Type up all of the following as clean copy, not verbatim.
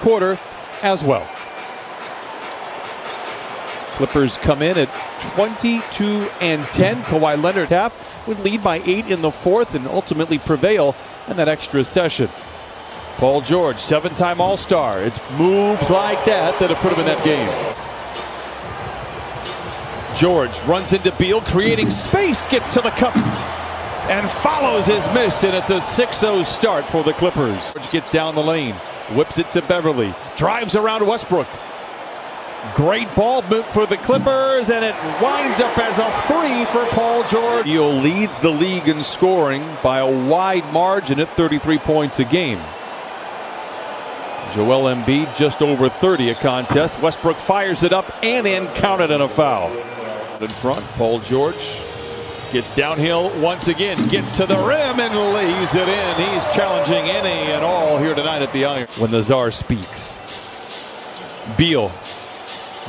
quarter as well. Clippers come in at 22-10. Kawhi Leonard would lead by 8 in the fourth and ultimately prevail in that extra session. Paul George, 7-time All-Star. It's moves like that have put him in that game. George runs into Beal, creating space, gets to the cup, and follows his miss, and it's a 6-0 start for the Clippers. George gets down the lane, whips it to Beverly, drives around Westbrook. Great ball move for the Clippers, and it winds up as a 3 for Paul George. Beal leads the league in scoring by a wide margin at 33 points a game. Joel Embiid just over 30 a contest. Westbrook fires it up and in, counted and a foul. In front, Paul George gets downhill once again, gets to the rim and lays it in. He's challenging any and all here tonight at the Iron. When the Czar speaks. Beal,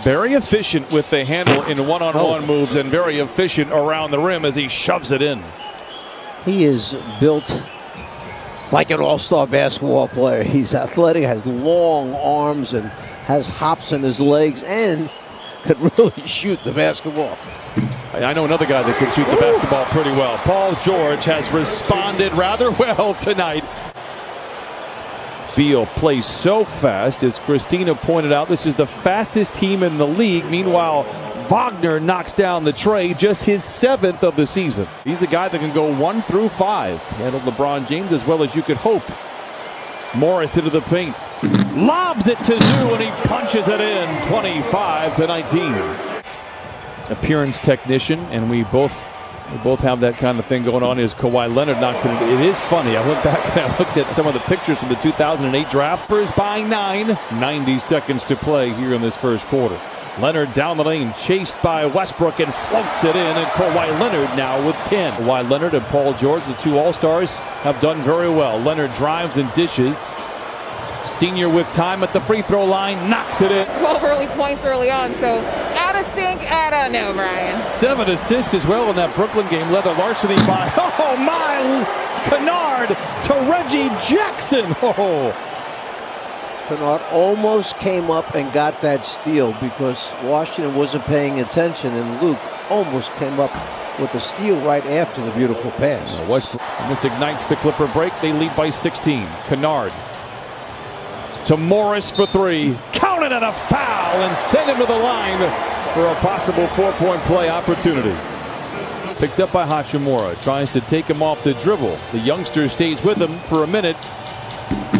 very efficient with the handle in one-on-one moves and very efficient around the rim as he shoves it in. He is built like an all-star basketball player. He's athletic, has long arms, and has hops in his legs, and could really shoot the basketball. I know another guy that can shoot the basketball pretty well. Paul George has responded rather well tonight. Beal plays so fast, as Christina pointed out. This is the fastest team in the league. Meanwhile, Wagner knocks down the tray, just his 7th of the season. He's a guy that can go 1 through 5. Handled LeBron James as well as you could hope. Morris into the paint, lobs it to Zoo, and he punches it in, 25-19. Appearance technician, and we both have that kind of thing going on, is Kawhi Leonard knocks it in. It is funny. I went back and I looked at some of the pictures from the 2008 draft. Spurs by 9. 90 seconds to play here in this first quarter. Leonard down the lane, chased by Westbrook, and floats it in, and Kawhi Leonard now with 10. Kawhi Leonard and Paul George, the two All-Stars, have done very well. Leonard drives and dishes. Senior with time at the free throw line, knocks it in. 12 early points early on, so out of sync, no, Brian. 7 assists as well in that Brooklyn game, led the larceny by, oh my, Kennard to Reggie Jackson. Oh. Kennard almost came up and got that steal because Washington wasn't paying attention, and Luke almost came up with a steal right after the beautiful pass. Westbrook, and this ignites the Clipper break. They lead by 16. Kennard to Morris for 3. Counted and a foul, and send him to the line for a possible 4-point play opportunity. Picked up by Hachimura. Tries to take him off the dribble. The youngster stays with him for a minute.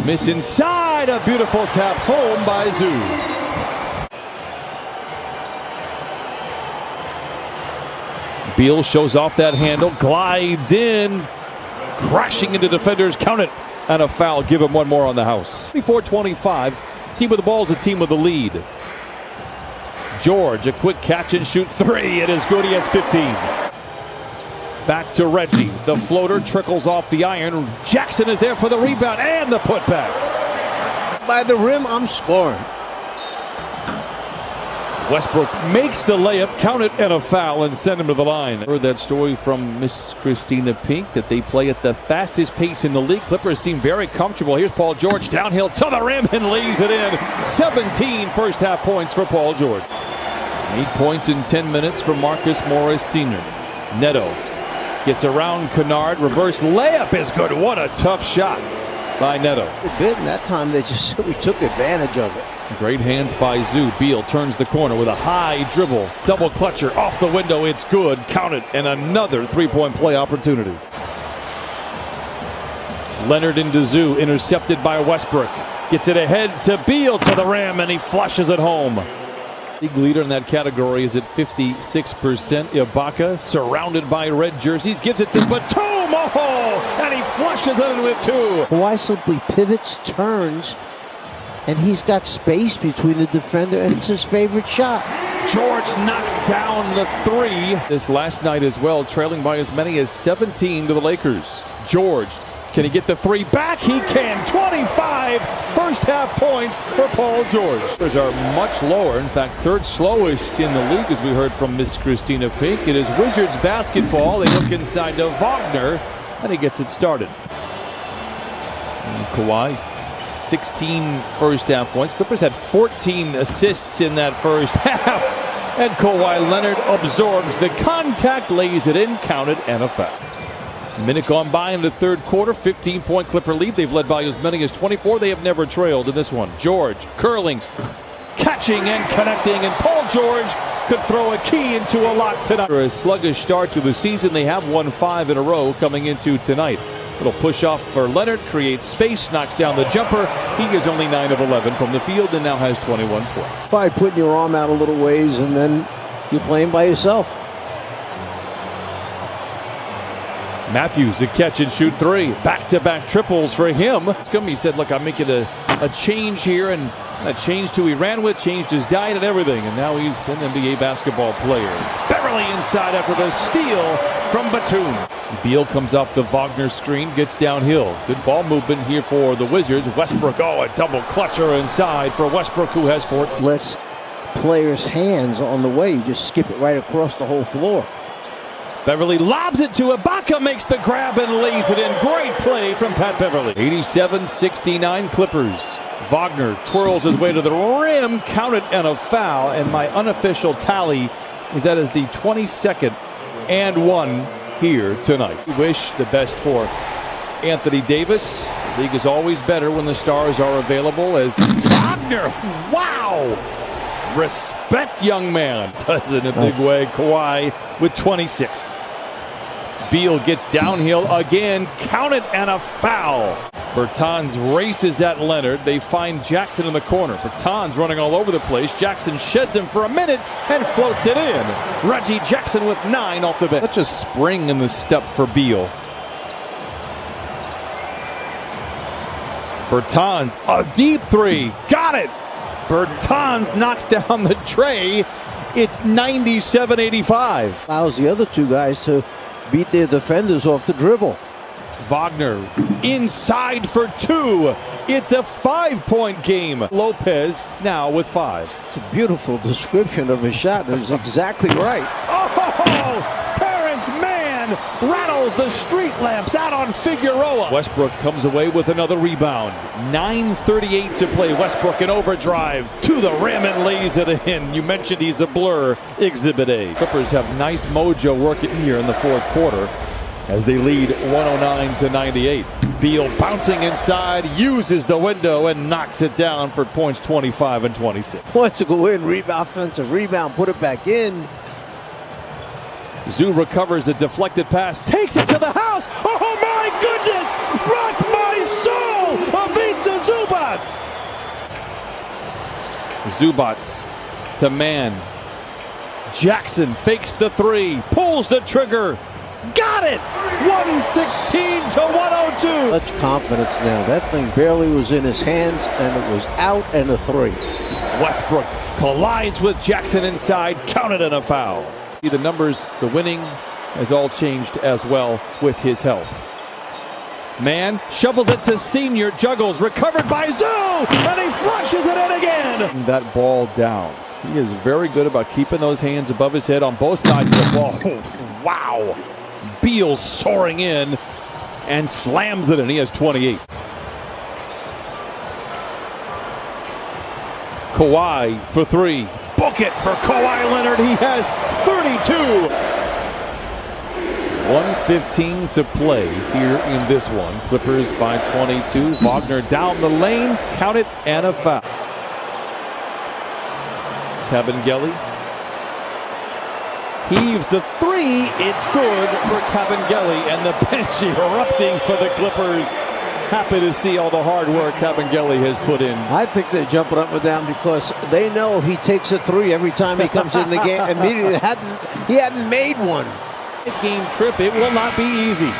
Miss inside. A beautiful tap home by Zoo. Beal shows off that handle. Glides in. Crashing into defenders. Count it. And a foul. Give him one more on the house. 24-25. Team with the ball is a team with the lead. George, a quick catch and shoot 3. It is good. He has 15. Back to Reggie. The floater trickles off the iron. Jackson is there for the rebound and the putback. By the rim, I'm scoring. Westbrook makes the layup, count it, and a foul, and send him to the line. Heard that story from Miss Christina Pink, that they play at the fastest pace in the league. Clippers seem very comfortable. Here's Paul George downhill to the rim and lays it in. 17 first half points for Paul George. 8 points in 10 minutes for Marcus Morris Sr. Neto gets around Kennard. Reverse layup is good. What a tough shot by Neto. And that time they just took advantage of it. Great hands by Zoo. Beal turns the corner with a high dribble. Double clutcher off the window. It's good. Count it. And another 3-point play opportunity. Leonard into Zoo. Intercepted by Westbrook. Gets it ahead to Beal to the rim, and he flushes it home. League leader in that category is at 56%. Ibaka, surrounded by red jerseys, gives it to Batum. Oh, and he flushes it in with 2. Kawhi simply pivots, turns, and he's got space between the defender, and it's his favorite shot. George knocks down the 3. This last night as well, trailing by as many as 17 to the Lakers. George, can he get the 3 back? He can. 25 first half points for Paul George. Lakers are much lower. In fact, 3rd slowest in the league, as we heard from Miss Christina Pink. It is Wizards basketball. They look inside to Wagner, and he gets it started. And Kawhi 16 first half points. Clippers had 14 assists in that first half. And Kawhi Leonard absorbs the contact, lays it in, counted, and a foul. Minute gone by in the third quarter, 15-point Clipper lead. They've led by as many as 24. They have never trailed in this one. George curling, catching and connecting, and Paul George could throw a key into a lock tonight. For a sluggish start to the season, they have won 5 in a row coming into tonight. Little push off for Leonard, creates space, knocks down the jumper. He is only 9 of 11 from the field and now has 21 points. By putting your arm out a little ways and then you're playing by yourself. Matthews, a catch and shoot 3. Back-to-back triples for him. He said, look, I'm making a change here, and a change to who he ran with, changed his diet and everything, and now he's an NBA basketball player. Beverly inside after the steal from Batum. Beal comes off the Wagner screen, gets downhill. Good ball movement here for the Wizards. Westbrook, a double clutcher inside for Westbrook, who has 14. Less players' hands on the way. You just skip it right across the whole floor. Beverly lobs it to Ibaka, makes the grab and lays it in. Great play from Pat Beverly. 87-69 Clippers. Wagner twirls his way to the rim, counted, and a foul. And my unofficial tally is that is the 22nd and 1 here tonight. We wish the best for Anthony Davis. The league is always better when the stars are available. As Wagner, wow! Respect, young man. Does it in a big way. Kawhi with 26. Beal gets downhill again. Counted, and a foul. Bertans races at Leonard. They find Jackson in the corner. Bertans running all over the place. Jackson sheds him for a minute and floats it in. Reggie Jackson with 9 off the bench. Such a spring in the step for Beal. Bertans, a deep 3. Got it. Bertans knocks down the tray. It's 97-85. Allows the other two guys to beat their defenders off the dribble. Wagner inside for 2. It's a 5-point game. Lopez now with 5. It's a beautiful description of his shot. It was exactly right. Oh, Terrence Mann rattles the street lamps out on Figueroa. Westbrook comes away with another rebound. 9:38 to play. Westbrook in overdrive to the rim and lays it in. You mentioned he's a blur. Exhibit A. Clippers have nice mojo working here in the fourth quarter as they lead 109-98. Beal bouncing inside, uses the window and knocks it down for points 25 and 26. Wants to go in, rebound, offensive rebound, put it back in. Zoo recovers a deflected pass, takes it to the house. Oh my goodness! Rock my soul! Ivica Zubac! Zubac to Mann. Jackson fakes the 3, pulls the trigger. Got it! 116 to 102. Such confidence now. That thing barely was in his hands, and it was out and a 3. Westbrook collides with Jackson inside, counted, and a foul. The numbers, the winning has all changed as well with his health. Mann shovels it to Senior, juggles, recovered by Zoo, and he flushes it in again. That ball down. He is very good about keeping those hands above his head on both sides of the ball. Wow. Beal soaring in and slams it in. He has 28. Kawhi for 3. Book it for Kawhi Leonard. He has 32. 1:15 to play here in this one. Clippers by 22. Wagner down the lane. Count it, and a foul. Kabengele heaves the 3. It's good for Kabengele, and the bench erupting for the Clippers. Happy to see all the hard work Kabengele has put in. I think they're jumping up and down because they know he takes a 3 every time he comes in the game. Immediately, he hadn't made one. Game trip, it will not be easy.